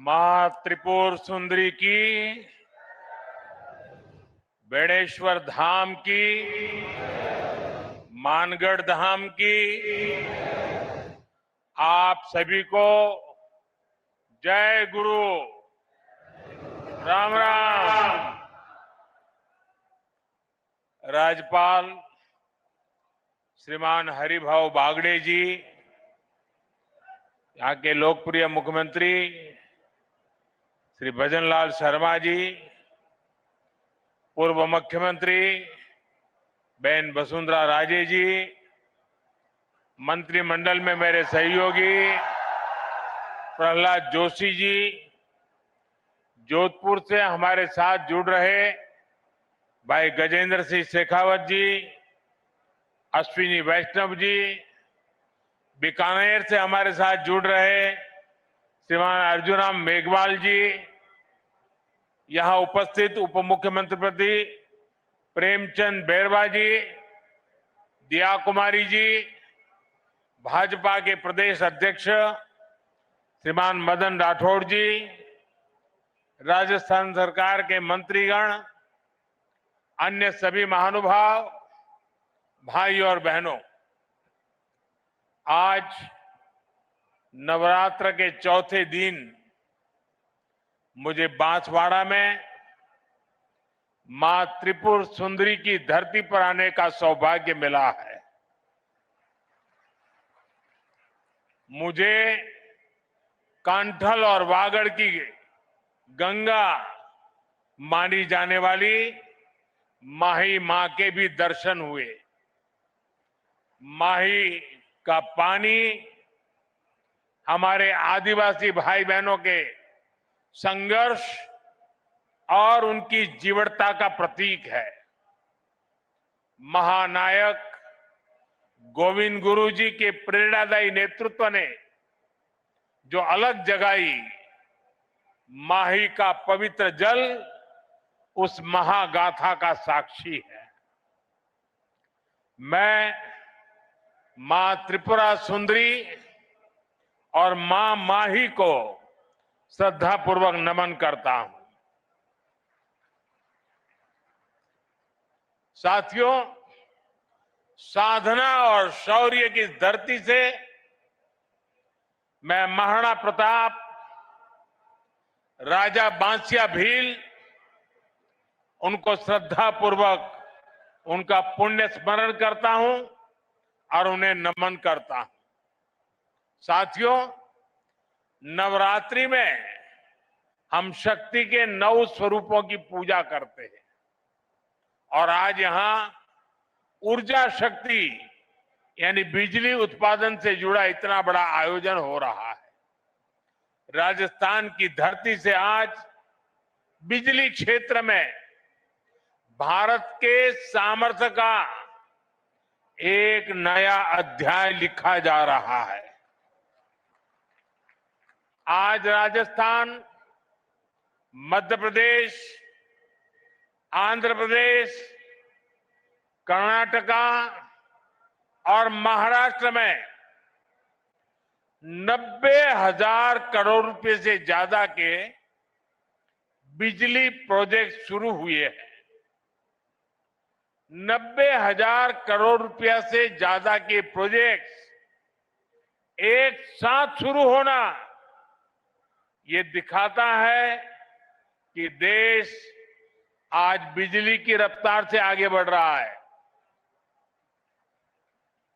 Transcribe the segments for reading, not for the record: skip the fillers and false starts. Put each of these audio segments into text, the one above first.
मां त्रिपुर सुंदरी की, बेड़ेश्वर धाम की, मानगढ़ धाम की, आप सभी को जय गुरु। राम राम। राज्यपाल श्रीमान हरिभाऊ बागड़े जी, यहाँ के लोकप्रिय मुख्यमंत्री श्री भजनलाल शर्मा जी, पूर्व मुख्यमंत्री बहन वसुंधरा राजे जी, मंत्रिमंडल में मेरे सहयोगी प्रहलाद जोशी जी, जोधपुर से हमारे साथ जुड़ रहे भाई गजेंद्र सिंह शेखावत जी, अश्विनी वैष्णव जी, बीकानेर से हमारे साथ जुड़ रहे श्रीमान अर्जुनराम मेघवाल जी, यहां उपस्थित उप मुख्यमंत्री प्रेमचंद बैरवा जी, दिया कुमारी जी, भाजपा के प्रदेश अध्यक्ष श्रीमान मदन राठौड़ जी, राजस्थान सरकार के मंत्रीगण, अन्य सभी महानुभाव, भाई और बहनों, आज नवरात्र के चौथे दिन मुझे बांसवाड़ा में मां त्रिपुर सुंदरी की धरती पर आने का सौभाग्य मिला है। मुझे कांठल और वागड़ की गंगा मानी जाने वाली माही मां के भी दर्शन हुए। माही का पानी हमारे आदिवासी भाई बहनों के संघर्ष और उनकी जीवटता का प्रतीक है। महानायक गोविंद गुरु जी के प्रेरणादायी नेतृत्व ने जो अलग जगाई, माही का पवित्र जल उस महागाथा का साक्षी है। मैं मां त्रिपुरा सुंदरी और मां माही को श्रद्धापूर्वक नमन करता हूं। साथियों, साधना और शौर्य की धरती से मैं महाराणा प्रताप, राजा बांसिया भील, उनको श्रद्धापूर्वक उनका पुण्य स्मरण करता हूं और उन्हें नमन करता हूं। साथियों, नवरात्रि में हम शक्ति के 9 स्वरूपों की पूजा करते हैं और आज यहां ऊर्जा शक्ति यानी बिजली उत्पादन से जुड़ा इतना बड़ा आयोजन हो रहा है। राजस्थान की धरती से आज बिजली क्षेत्र में भारत के सामर्थ्य का एक नया अध्याय लिखा जा रहा है। आज राजस्थान, मध्य प्रदेश, आंध्र प्रदेश, कर्नाटका और महाराष्ट्र में 90,000 करोड़ रुपए से ज्यादा के बिजली प्रोजेक्ट शुरू हुए हैं। 90,000 करोड़ रुपया से ज्यादा के प्रोजेक्ट्स एक साथ शुरू होना ये दिखाता है कि देश आज बिजली की रफ्तार से आगे बढ़ रहा है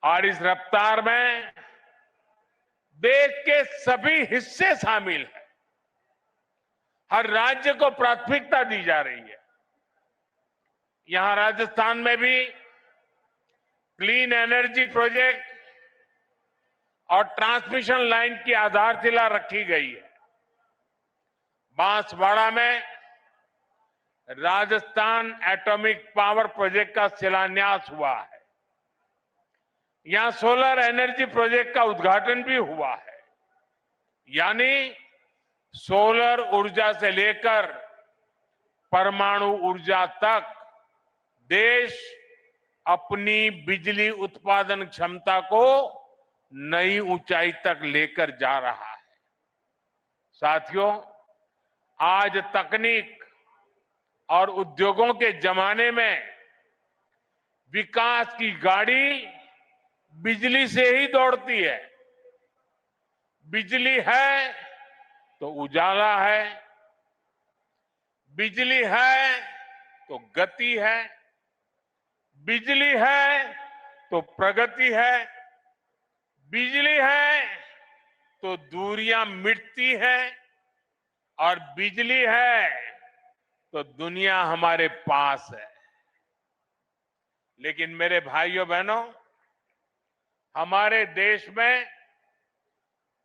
और इस रफ्तार में देश के सभी हिस्से शामिल हैं। हर राज्य को प्राथमिकता दी जा रही है। यहां राजस्थान में भी क्लीन एनर्जी प्रोजेक्ट और ट्रांसमिशन लाइन की आधारशिला रखी गई है। बांसवाड़ा में राजस्थान एटॉमिक पावर प्रोजेक्ट का शिलान्यास हुआ है। यहां सोलर एनर्जी प्रोजेक्ट का उद्घाटन भी हुआ है। यानी सोलर ऊर्जा से लेकर परमाणु ऊर्जा तक देश अपनी बिजली उत्पादन क्षमता को नई ऊंचाई तक लेकर जा रहा है। साथियों, आज तकनीक और उद्योगों के जमाने में विकास की गाड़ी बिजली से ही दौड़ती है। बिजली है तो उजाला है, बिजली है तो गति है, बिजली है तो प्रगति है, बिजली है तो दूरियां मिटती हैं और बिजली है तो दुनिया हमारे पास है। लेकिन मेरे भाइयों बहनों, हमारे देश में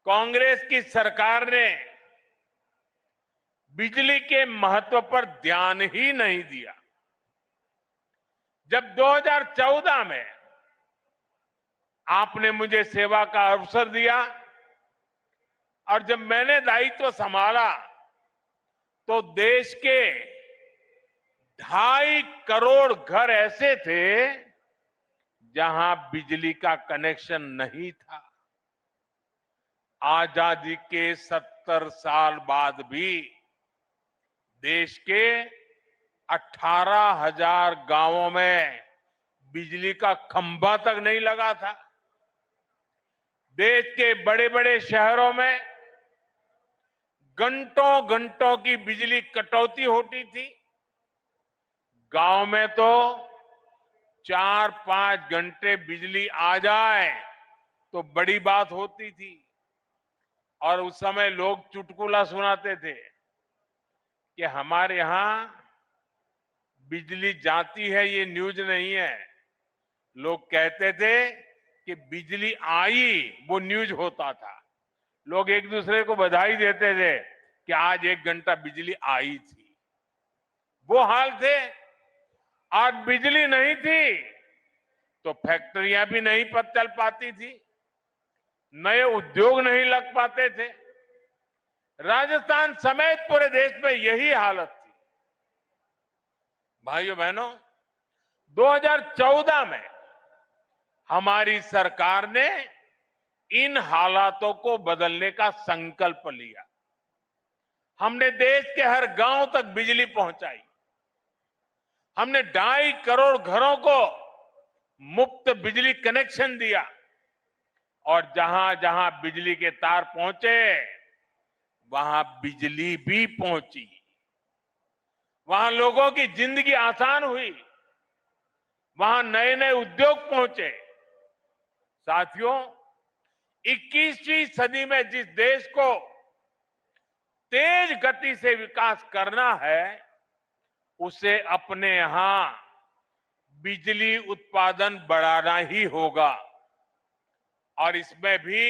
कांग्रेस की सरकार ने बिजली के महत्व पर ध्यान ही नहीं दिया। जब 2014 में आपने मुझे सेवा का अवसर दिया और जब मैंने दायित्व संभाला तो देश के 2.5 करोड़ घर ऐसे थे जहां बिजली का कनेक्शन नहीं था। आजादी के 70 साल बाद भी देश के 18,000 गांवों में बिजली का खंभा तक नहीं लगा था। देश के बड़े बड़े शहरों में घंटों घंटों की बिजली कटौती होती थी। गांव में तो 4-5 घंटे बिजली आ जाए तो बड़ी बात होती थी और उस समय लोग चुटकुला सुनाते थे कि हमारे यहां बिजली जाती है, ये न्यूज नहीं है। लोग कहते थे कि बिजली आई, वो न्यूज होता था। लोग एक दूसरे को बधाई देते थे कि आज 1 घंटा बिजली आई थी। वो हाल थे। आज बिजली नहीं थी तो फैक्ट्रियां भी नहीं चल पाती थी, नए उद्योग नहीं लग पाते थे। राजस्थान समेत पूरे देश में यही हालत थी। भाइयों बहनों, 2014 में हमारी सरकार ने इन हालातों को बदलने का संकल्प लिया। हमने देश के हर गांव तक बिजली पहुंचाई। हमने 2.5 करोड़ घरों को मुफ्त बिजली कनेक्शन दिया और जहां जहां बिजली के तार पहुंचे वहां बिजली भी पहुंची। वहां लोगों की जिंदगी आसान हुई, वहां नए नए उद्योग पहुंचे। साथियों, 21वीं सदी में जिस देश को तेज गति से विकास करना है उसे अपने यहां बिजली उत्पादन बढ़ाना ही होगा और इसमें भी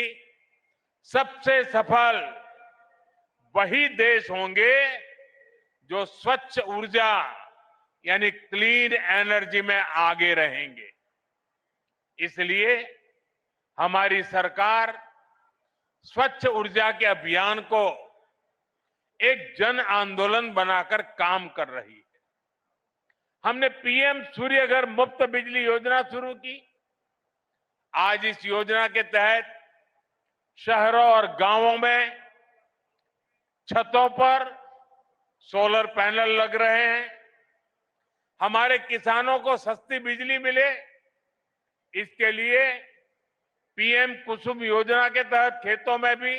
सबसे सफल वही देश होंगे जो स्वच्छ ऊर्जा यानी क्लीन एनर्जी में आगे रहेंगे। इसलिए हमारी सरकार स्वच्छ ऊर्जा के अभियान को एक जन आंदोलन बनाकर काम कर रही है। हमने पीएम सूर्यघर मुफ्त बिजली योजना शुरू की। आज इस योजना के तहत शहरों और गांवों में छतों पर सोलर पैनल लग रहे हैं। हमारे किसानों को सस्ती बिजली मिले, इसके लिए पीएम कुसुम योजना के तहत खेतों में भी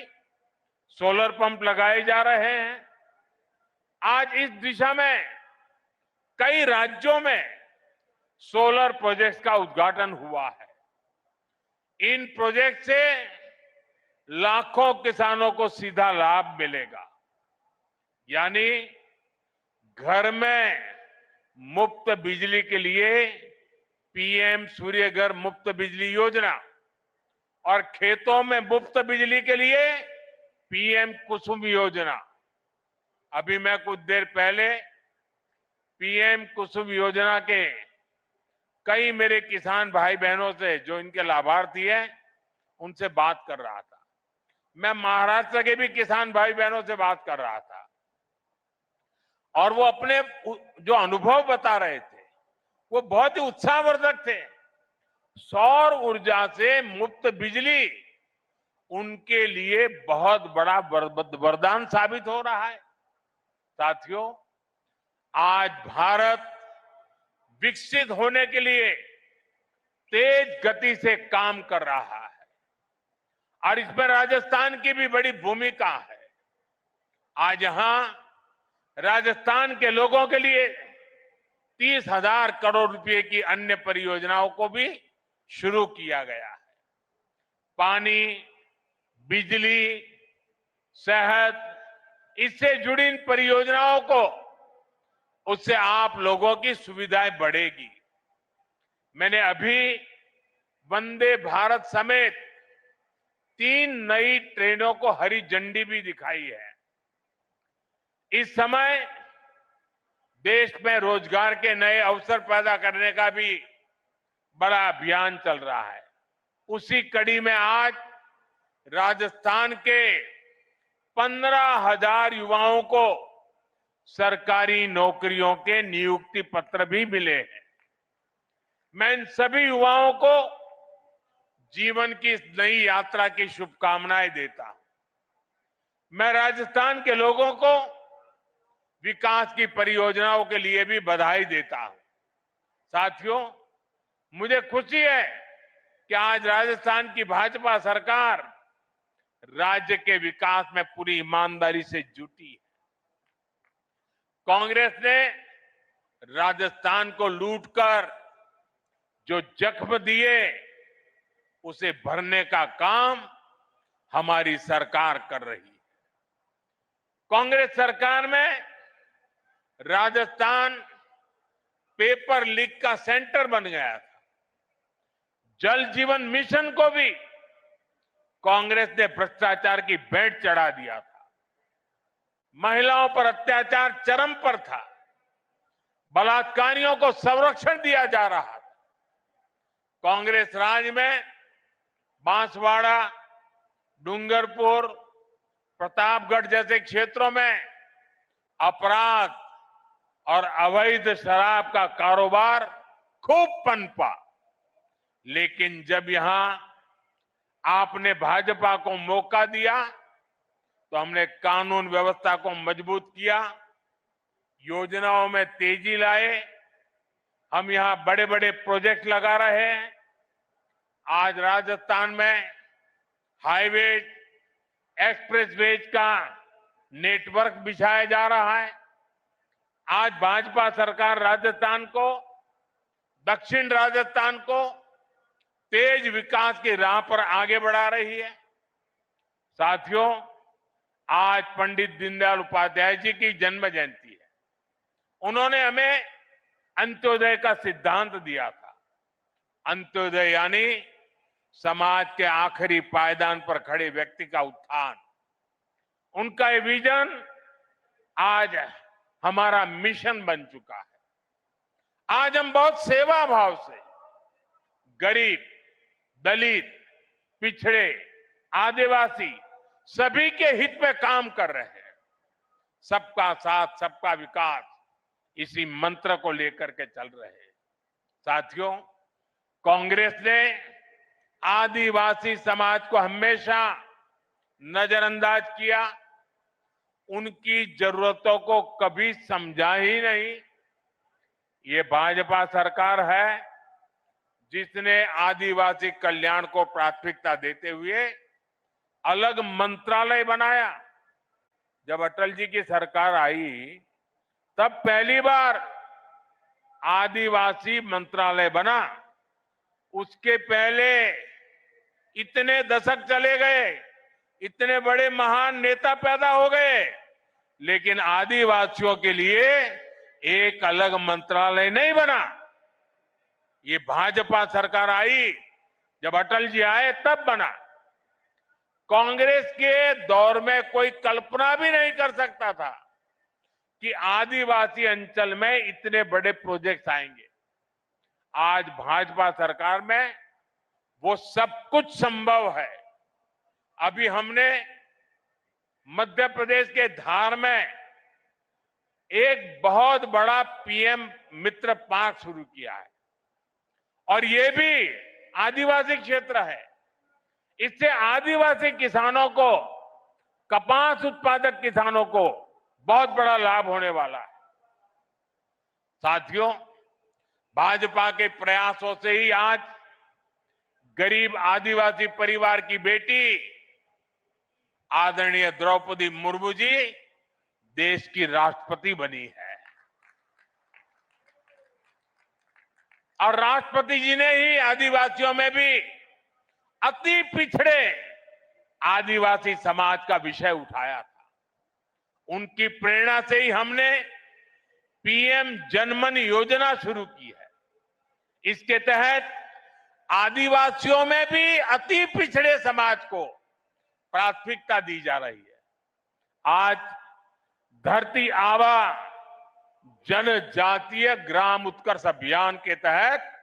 सोलर पंप लगाए जा रहे हैं। आज इस दिशा में कई राज्यों में सोलर प्रोजेक्ट्स का उद्घाटन हुआ है। इन प्रोजेक्ट से लाखों किसानों को सीधा लाभ मिलेगा, यानी घर में मुफ्त बिजली के लिए पीएम सूर्यघर मुफ्त बिजली योजना और खेतों में मुफ्त बिजली के लिए पीएम कुसुम योजना। अभी मैं कुछ देर पहले पीएम कुसुम योजना के कई मेरे किसान भाई बहनों से जो इनके लाभार्थी हैं उनसे बात कर रहा था। मैं महाराष्ट्र के भी किसान भाई बहनों से बात कर रहा था और वो अपने जो अनुभव बता रहे थे वो बहुत ही उत्साहवर्धक थे। सौर ऊर्जा से मुफ्त बिजली उनके लिए बहुत बड़ा वरदान साबित हो रहा है। साथियों, आज भारत विकसित होने के लिए तेज गति से काम कर रहा है और इसमें राजस्थान की भी बड़ी भूमिका है। आज यहां राजस्थान के लोगों के लिए 30,000 करोड़ रुपए की अन्य परियोजनाओं को भी शुरू किया गया है। पानी, बिजली, सेहत, इससे जुड़ी इन परियोजनाओं को उससे आप लोगों की सुविधाएं बढ़ेगी। मैंने अभी वंदे भारत समेत 3 नई ट्रेनों को हरी झंडी भी दिखाई है। इस समय देश में रोजगार के नए अवसर पैदा करने का भी बड़ा अभियान चल रहा है। उसी कड़ी में आज राजस्थान के 15,000 युवाओं को सरकारी नौकरियों के नियुक्ति पत्र भी मिले हैं। मैं इन सभी युवाओं को जीवन की इस नई यात्रा की शुभकामनाएं देता हूं। मैं राजस्थान के लोगों को विकास की परियोजनाओं के लिए भी बधाई देता हूं। साथियों, मुझे खुशी है कि आज राजस्थान की भाजपा सरकार राज्य के विकास में पूरी ईमानदारी से जुटी है। कांग्रेस ने राजस्थान को लूटकर जो जख्म दिए उसे भरने का काम हमारी सरकार कर रही है। कांग्रेस सरकार में राजस्थान पेपर लीक का सेंटर बन गया था। जल जीवन मिशन को भी कांग्रेस ने भ्रष्टाचार की भेंट चढ़ा दिया था। महिलाओं पर अत्याचार चरम पर था। बलात्कारियों को संरक्षण दिया जा रहा था। कांग्रेस राज में बांसवाड़ा, डूंगरपुर, प्रतापगढ़ जैसे क्षेत्रों में अपराध और अवैध शराब का कारोबार खूब पनपा। लेकिन जब यहां आपने भाजपा को मौका दिया तो हमने कानून व्यवस्था को मजबूत किया, योजनाओं में तेजी लाए। हम यहां बड़े बड़े प्रोजेक्ट लगा रहे हैं। आज राजस्थान में हाईवे, एक्सप्रेसवेज का नेटवर्क बिछाया जा रहा है। आज भाजपा सरकार राजस्थान को, दक्षिण राजस्थान को तेज विकास की राह पर आगे बढ़ा रही है। साथियों, आज पंडित दीनदयाल उपाध्याय जी की जन्म जयंती है। उन्होंने हमें अंत्योदय का सिद्धांत दिया था। अंत्योदय यानी समाज के आखिरी पायदान पर खड़े व्यक्ति का उत्थान। उनका ये विजन आज हमारा मिशन बन चुका है। आज हम बहुत सेवा भाव से गरीब, दलित, पिछड़े, आदिवासी सभी के हित में काम कर रहे हैं। सबका साथ, सबका विकास, इसी मंत्र को लेकर के चल रहे हैं। साथियों, कांग्रेस ने आदिवासी समाज को हमेशा नजरअंदाज किया। उनकी जरूरतों को कभी समझा ही नहीं। ये भाजपा सरकार है जिसने आदिवासी कल्याण को प्राथमिकता देते हुए अलग मंत्रालय बनाया। जब अटल जी की सरकार आई तब पहली बार आदिवासी मंत्रालय बना। उसके पहले इतने दशक चले गए, इतने बड़े महान नेता पैदा हो गए, लेकिन आदिवासियों के लिए एक अलग मंत्रालय नहीं बना। ये भाजपा सरकार आई, जब अटल जी आए तब बना। कांग्रेस के दौर में कोई कल्पना भी नहीं कर सकता था कि आदिवासी अंचल में इतने बड़े प्रोजेक्ट्स आएंगे। आज भाजपा सरकार में वो सब कुछ संभव है। अभी हमने मध्य प्रदेश के धार में एक बहुत बड़ा पीएम मित्र पार्क शुरू किया है और ये भी आदिवासी क्षेत्र है। इससे आदिवासी किसानों को, कपास उत्पादक किसानों को बहुत बड़ा लाभ होने वाला है। साथियों, भाजपा के प्रयासों से ही आज गरीब आदिवासी परिवार की बेटी आदरणीय द्रौपदी मुर्मू जी देश की राष्ट्रपति बनी है। और राष्ट्रपति जी ने ही आदिवासियों में भी अति पिछड़े आदिवासी समाज का विषय उठाया था। उनकी प्रेरणा से ही हमने पीएम जनमन योजना शुरू की है। इसके तहत आदिवासियों में भी अति पिछड़े समाज को प्राथमिकता दी जा रही है। आज धरती आबा जनजातीय ग्राम उत्कर्ष अभियान के तहत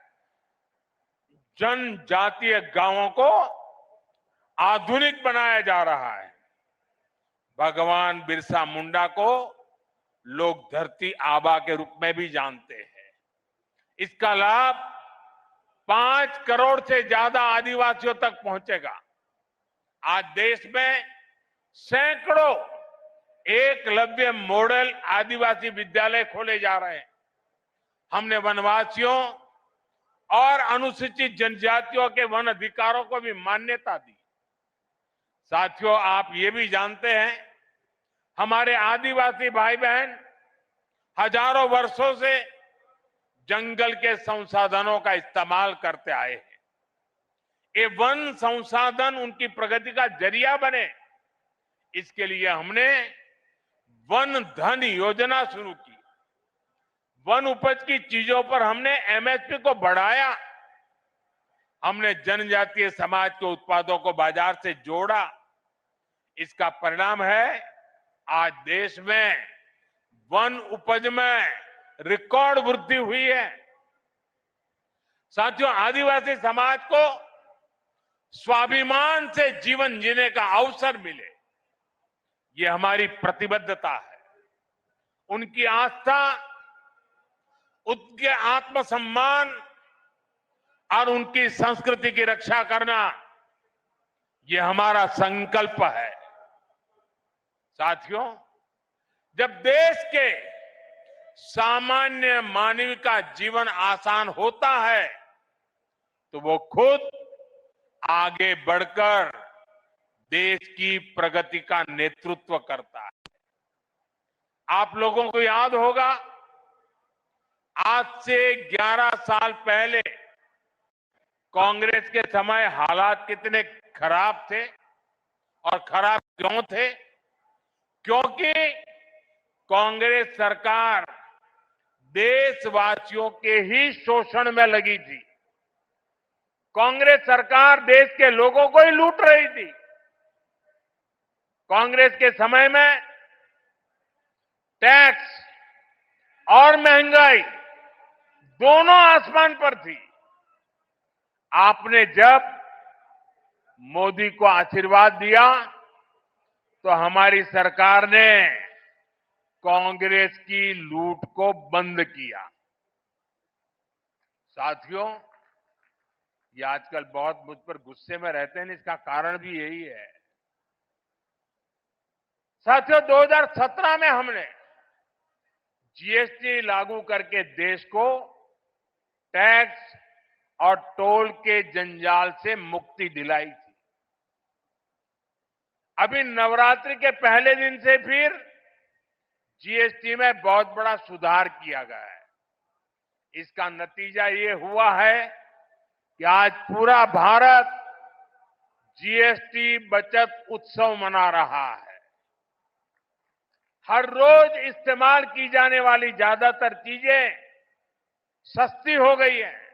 जनजातीय गांवों को आधुनिक बनाया जा रहा है। भगवान बिरसा मुंडा को लोग धरती आबा के रूप में भी जानते हैं। इसका लाभ 5 करोड़ से ज्यादा आदिवासियों तक पहुंचेगा। आज देश में सैकड़ों एकलव्य मॉडल आदिवासी विद्यालय खोले जा रहे हैं। हमने वनवासियों और अनुसूचित जनजातियों के वन अधिकारों को भी मान्यता दी। साथियों, आप ये भी जानते हैं, हमारे आदिवासी भाई बहन हजारों वर्षों से जंगल के संसाधनों का इस्तेमाल करते आए हैं। ये वन संसाधन उनकी प्रगति का जरिया बने, इसके लिए हमने वन धन योजना शुरू की। वन उपज की चीजों पर हमने एमएसपी को बढ़ाया। हमने जनजातीय समाज के उत्पादों को बाजार से जोड़ा। इसका परिणाम है आज देश में वन उपज में रिकॉर्ड वृद्धि हुई है। साथियों, आदिवासी समाज को स्वाभिमान से जीवन जीने का अवसर मिले, ये हमारी प्रतिबद्धता है। उनकी आस्था, उनके आत्मसम्मान और उनकी संस्कृति की रक्षा करना, ये हमारा संकल्प है। साथियों, जब देश के सामान्य मानव का जीवन आसान होता है तो वो खुद आगे बढ़कर देश की प्रगति का नेतृत्व करता है। आप लोगों को याद होगा, आज से 11 साल पहले कांग्रेस के समय हालात कितने खराब थे। और खराब क्यों थे? क्योंकि कांग्रेस सरकार देशवासियों के ही शोषण में लगी थी। कांग्रेस सरकार देश के लोगों को ही लूट रही थी। कांग्रेस के समय में टैक्स और महंगाई दोनों आसमान पर थी। आपने जब मोदी को आशीर्वाद दिया तो हमारी सरकार ने कांग्रेस की लूट को बंद किया। साथियों, ये आजकल बहुत मुझ पर गुस्से में रहते हैं, इसका कारण भी यही है। साथियों, 2017 में हमने जीएसटी लागू करके देश को टैक्स और टोल के जंजाल से मुक्ति दिलाई थी। अभी नवरात्रि के पहले दिन से फिर जीएसटी में बहुत बड़ा सुधार किया गया है। इसका नतीजा ये हुआ है कि आज पूरा भारत जीएसटी बचत उत्सव मना रहा है। हर रोज इस्तेमाल की जाने वाली ज्यादातर चीजें सस्ती हो गई हैं।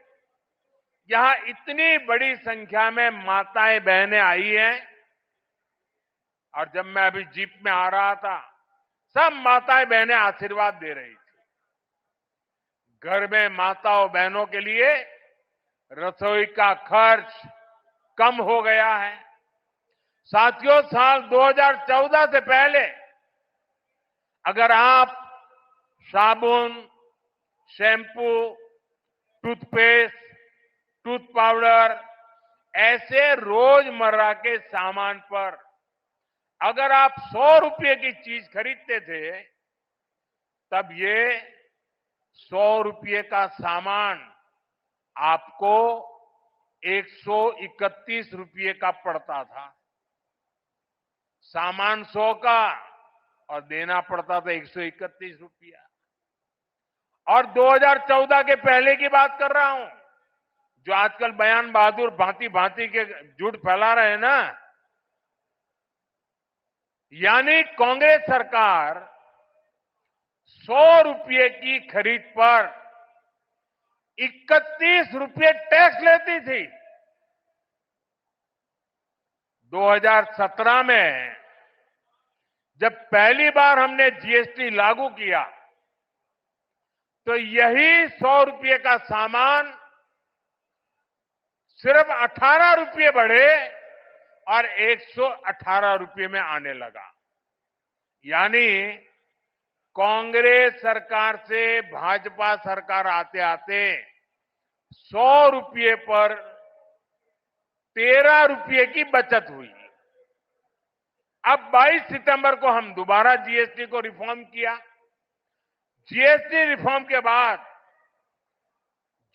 यहां इतनी बड़ी संख्या में माताएं बहनें आई हैं, और जब मैं अभी जीप में आ रहा था, सब माताएं बहनें आशीर्वाद दे रही थी। घर में माताओं बहनों के लिए रसोई का खर्च कम हो गया है। साथियों, साल 2014 से पहले अगर आप साबुन, शैम्पू, टूथपेस्ट, टूथ पाउडर, ऐसे रोजमर्रा के सामान पर अगर आप 100 रुपए की चीज खरीदते थे तब ये 100 रुपये का सामान आपको 131 रुपये का पड़ता था। सामान 100 का और देना पड़ता था 131 रुपया। और 2014 के पहले की बात कर रहा हूं, जो आजकल बयान बहादुर भांति भांति के झूठ फैला रहे हैं ना, यानी कांग्रेस सरकार 100 रुपये की खरीद पर 31 रुपये टैक्स लेती थी। 2017 में जब पहली बार हमने जीएसटी लागू किया तो यही 100 रुपये का सामान सिर्फ 18 रुपये बढ़े और 118 रुपये में आने लगा। यानी कांग्रेस सरकार से भाजपा सरकार आते आते 100 रुपये पर 13 रुपये की बचत हुई। अब 22 सितंबर को हम दोबारा जीएसटी को रिफॉर्म किया। जीएसटी रिफॉर्म के बाद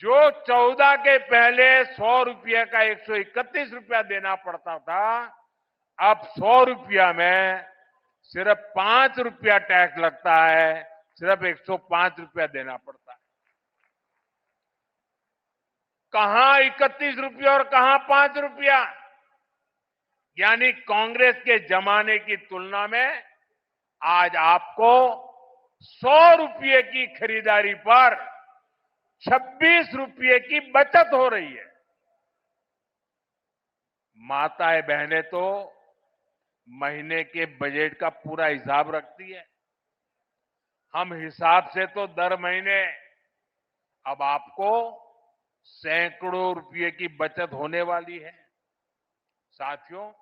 जो 14 के पहले 100 रुपये का 131 रुपया देना पड़ता था, अब 100 रुपया में सिर्फ 5 रुपया टैक्स लगता है, सिर्फ 105 रुपया देना पड़ता है। कहां 31 रुपया और कहां 5 रुपया। यानी कांग्रेस के जमाने की तुलना में आज आपको 100 रुपये की खरीदारी पर 26 रुपये की बचत हो रही है। माताएं बहनें तो महीने के बजट का पूरा हिसाब रखती है। हम हिसाब से तो दर महीने अब आपको सैकड़ों रुपये की बचत होने वाली है। साथियों,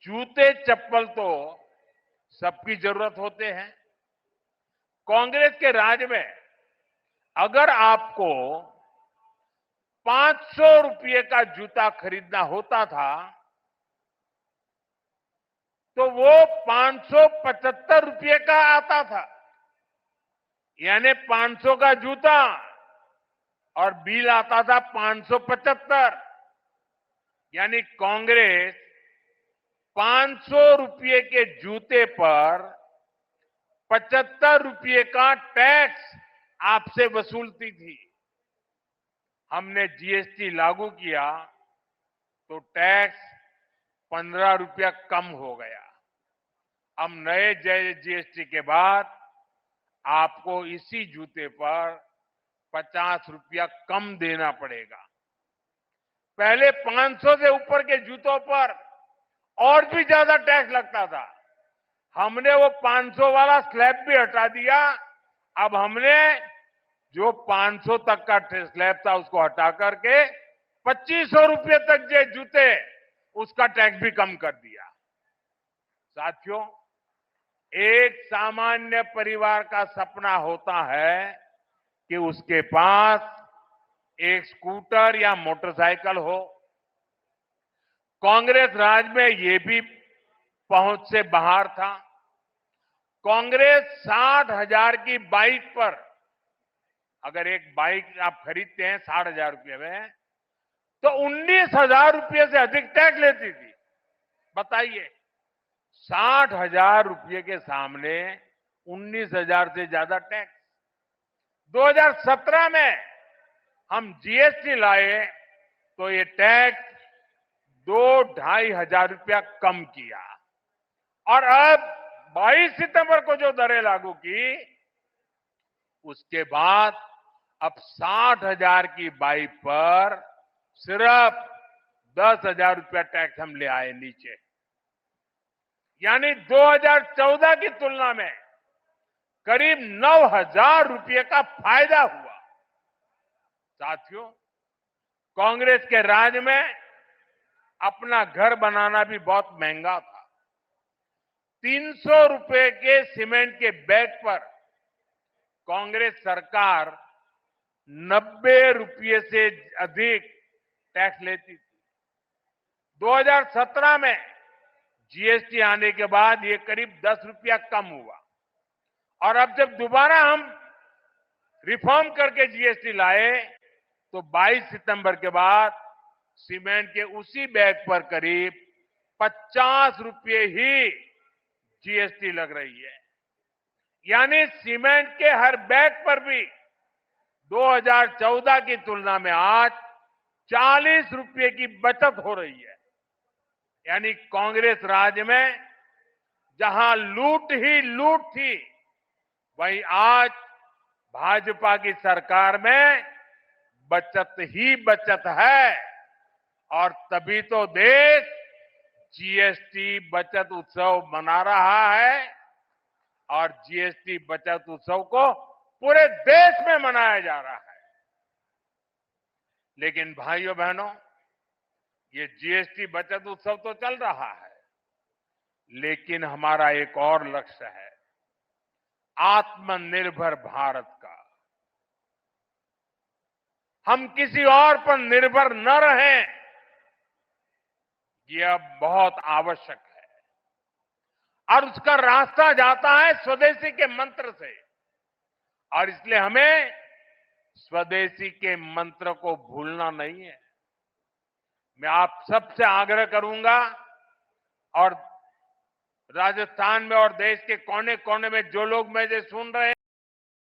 जूते चप्पल तो सबकी जरूरत होते हैं। कांग्रेस के राज में अगर आपको 500 रुपये का जूता खरीदना होता था तो वो 575 रुपये का आता था। यानी 500 का जूता और बिल आता था 575। यानी कांग्रेस 500 रुपये के जूते पर 75 रुपये का टैक्स आपसे वसूलती थी। हमने जीएसटी लागू किया तो टैक्स 15 रुपया कम हो गया। अब नए जीएसटी के बाद आपको इसी जूते पर 50 रुपया कम देना पड़ेगा। पहले 500 से ऊपर के जूतों पर और भी ज्यादा टैक्स लगता था। हमने वो 500 वाला स्लैब भी हटा दिया। अब हमने जो 500 तक का स्लैब था उसको हटा करके 2500 रुपये तक जो जूते उसका टैक्स भी कम कर दिया। साथियों, एक सामान्य परिवार का सपना होता है कि उसके पास एक स्कूटर या मोटरसाइकिल हो। कांग्रेस राज में ये भी पहुंच से बाहर था। कांग्रेस 60,000 की बाइक पर, अगर एक बाइक आप खरीदते हैं 60,000 रुपये में, तो 19,000 रुपये से अधिक टैक्स लेती थी। बताइए, 60,000 रुपये के सामने 19,000 से ज्यादा टैक्स। 2017 में हम जीएसटी लाए तो ये टैक्स 2-2.5 हजार रुपया कम किया। और अब 22 सितंबर को जो दरें लागू की, उसके बाद अब 60,000 की बाइक पर सिर्फ 10,000 रुपया टैक्स हम ले आए नीचे। यानी 2014 की तुलना में करीब 9,000 रुपये का फायदा हुआ। साथियों, कांग्रेस के राज में अपना घर बनाना भी बहुत महंगा था। 300 रुपए के सीमेंट के बैग पर कांग्रेस सरकार 90 रुपये से अधिक टैक्स लेती थी। 2017 में जीएसटी आने के बाद ये करीब 10 रुपया कम हुआ और अब जब दोबारा हम रिफॉर्म करके जीएसटी लाए तो 22 सितंबर के बाद सीमेंट के उसी बैग पर करीब 50 रुपये ही जीएसटी लग रही है। यानी सीमेंट के हर बैग पर भी 2014 की तुलना में आज 40 रुपये की बचत हो रही है। यानी कांग्रेस राज में जहां लूट ही लूट थी, वहीं आज भाजपा की सरकार में बचत ही बचत है। और तभी तो देश जीएसटी बचत उत्सव मना रहा है और जीएसटी बचत उत्सव को पूरे देश में मनाया जा रहा है। लेकिन भाइयों बहनों, ये जीएसटी बचत उत्सव तो चल रहा है, लेकिन हमारा एक और लक्ष्य है, आत्मनिर्भर भारत का। हम किसी और पर निर्भर न रहें, ये अब बहुत आवश्यक है। और उसका रास्ता जाता है स्वदेशी के मंत्र से, और इसलिए हमें स्वदेशी के मंत्र को भूलना नहीं है। मैं आप सबसे आग्रह करूंगा, और राजस्थान में और देश के कोने कोने में जो लोग मुझे सुन रहे हैं,